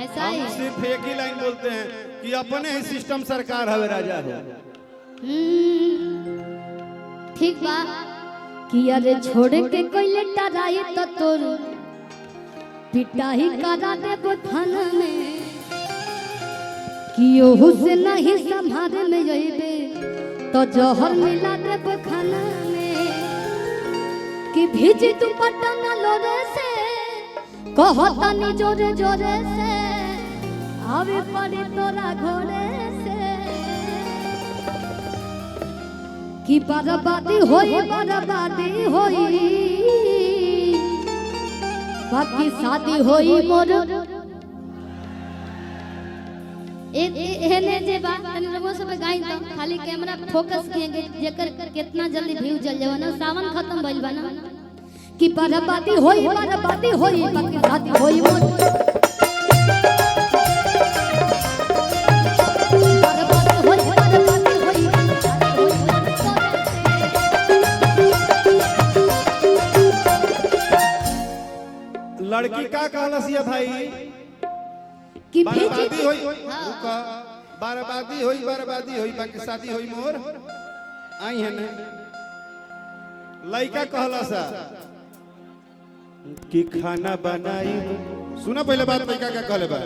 ऐसा ही सिर्फ एक ही लाइन बोलते हैं कि अपने ही सिस्टम सरकार हवे राजा हो। ठीक बा कि अरे छोड़े के कोई लेटा राई तो तोर पिटाई करा दे थाना में कि ओहू से नहीं संभारे में जइबे तो जहर मिला दे खाना में कि भीजी तू पटना लोरे से कहता नी जोरे जोरे से आवे पड़ी तोरा घोड़े से कि बर्बादी होई बाकी शादी होई मोर एने जे बात तनी लोगों सब गाई तो खाली कैमरा फोकस किएंगे जेकर कितना जल्दी व्यू चल जावे ना सावन खत्म भइल बा ना कि बर्बादी होई बाकी शादी होई मोर लड़की का कहलसिया भाई कि बर्बादी होई रुका बर्बादी होई बाकी शादी होई मोर आई है ने लड़का कहलसा कि खाना बनाई सुना पहले बात लड़का का कहले बा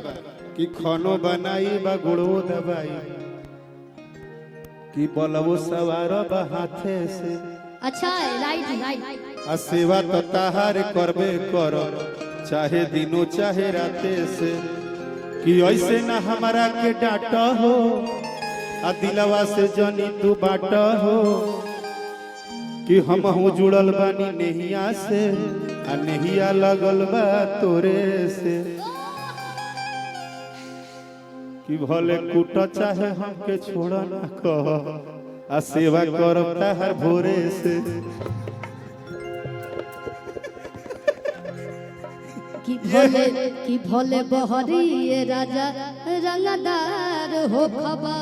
कि खानो बनाई बा गुड़ो दबाई कि बलवो सवार बा हाथे से अच्छा है राइट आ सेवा तो ताहार करबे करो चाहे दिनों चाहे राते से कि ऐसे ना हमारा के डांटा हो आ दिलवा से जनी तू बाटा हो कि हम हूँ जुड़ल बानी नेहिया से आ नेहिया लगल बा तोरे से कि भले कूट चाहे हमके छोड़ा ना कह आ सेवा करब ताहार भोरे से कि भोले बहरी ये राजा रंगदार हो खबा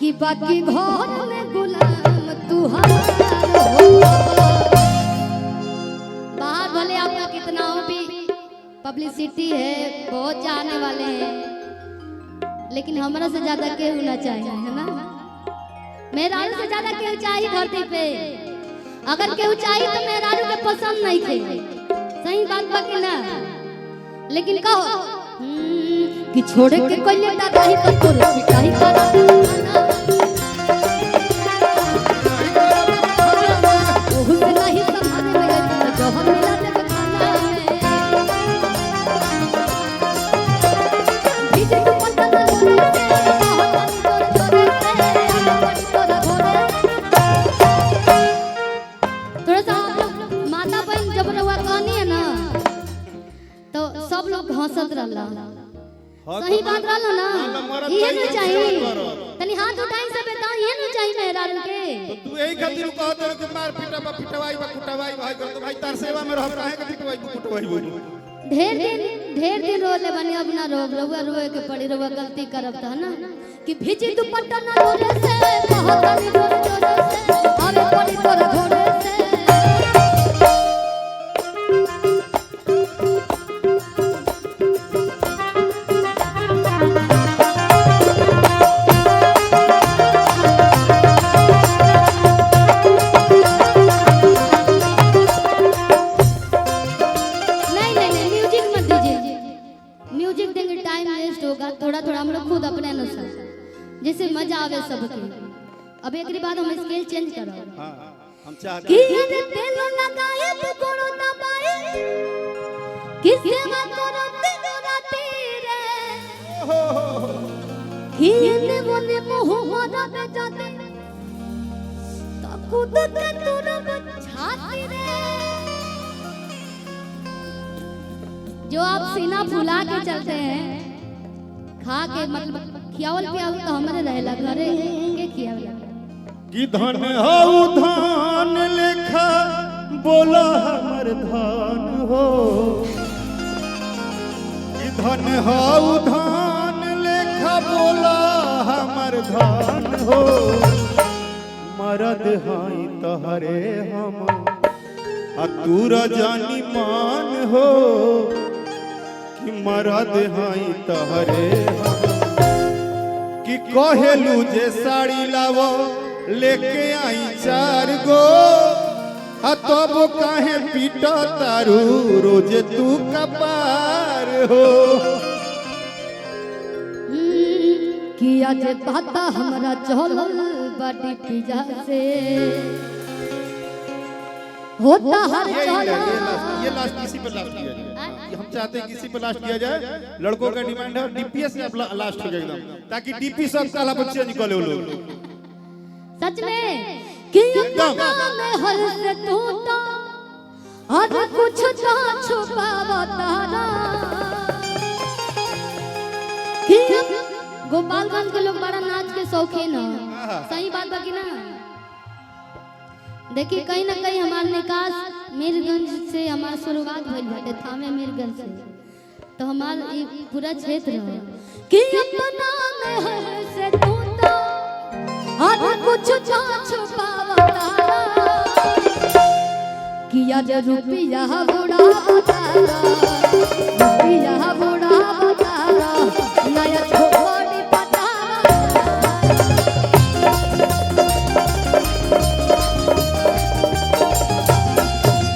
कि बाकी घर में गुलाम तू हमार हो बाहर भले आपका कितना हो भी पब्लिसिटी है बहुत चाहने वाले हैं लेकिन हमरा से ज्यादा केहू ना चाहिए है ना मेरा से ज्यादा केहू चाहिए धरती पे अगर केहू चाहिए तो मेहरारू के पसंद नहीं थे सही बात बाकी ना लेकिन कहो कि छोड़े के कोई लेता रही तो तोरे पिटाई करा ओहू से नहीं संभाले में गई तो जहर मिला दे खाना में भीजे तू पटना लोरे हंसत रहला सही बात रहला ना ये न चाहिए तनी हाथ उठाई से बताओ ये न चाहिए मेहरारू के तो तू यही खातिर कहत रह कि मार पिटवाई भाई कर तो भाई तार सेवा में रह काहे के पिटवाई बोल ढेर दिन रोले बनी अब ना रोवे के पड़ी रोवा गलती करब त ना कि भीजी तू पटना रोले से कहत नहीं जोरे जोरे से अरे पड़ी तोरा घोड़े से जैसे मजा आवे सबके अब एक बात हम स्केल चेंज करो हां हम चाहते कि ये तेल लगाए तो कोनो दबाए किसे मत करो दिन राती रे कि ने बोले मोहब्बत पे जाते तो खुद के तुरब छाती रे जो आप सीना फुला के चलते हैं खा के मतलब खियावल पियावल तो हमारे रहेला घरे के खियावल कि धन हो धान लेखा बोला हमर धान हो कि धन हो धान लेखा बोला हमर धान हो मरद हाई तहरे हम तूर जानी मान हो कि मरद हई तहरे हम। कि कहेलू जे साड़ी लावो लेके आई 4 गो तब काहे पीटा तारू रोज तू कपार हो। किया जे पता हमरा चलल बाटी पिज्जा से होता हर चला। ये लास्ट किसी पे लास्ट किया जाए, हम चाहते हैं किसी पे लास्ट किया जाए। लड़कों का डिमांड है डीपीएस से लास्ट हो जाए एकदम, ताकि डीपी सब काला बच्चे निकले वो लोग। सच में कि अपना में हर से तू तो आज कुछ तो छुपावा तारा। कि गोपालगंज के लोग बड़ा नाच के शौकीन है, सही बात बाकी ना। देखिए कहीं ना कहीं हमारे निकास मीरगंज से हमारा शुरुआत भइल बाटे, थामे मीरगंज से। तो हमारा पूरा क्षेत्र है कि अपना में हर से तू तो आज कुछ तो छुपावा तारा। किया जे रुपया बुढ़ा तारा, रुपया बुढ़ा तारा, नया छोड़ी पटारा।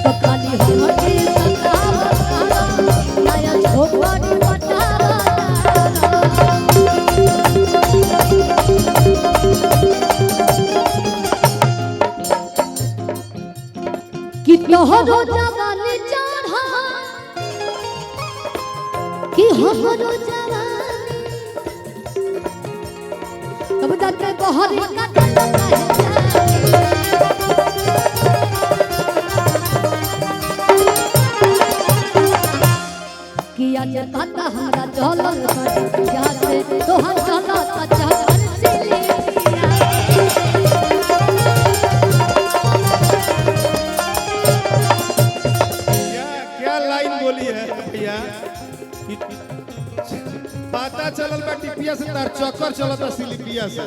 तो खाली हमके सतावा तारा, नया छोड़ी पटारा। कि तोहरो जवानी चढ़ा, कि हमरो जवानी तब जाके बहरी काटल काहे किया जे पता हमरा चलल बाटी पिया से तोहर चला सच्चा सिलिया। बोली है भैया कि पता चलल बा टिपिया से तार चक्कर चलता सिलिपिया से।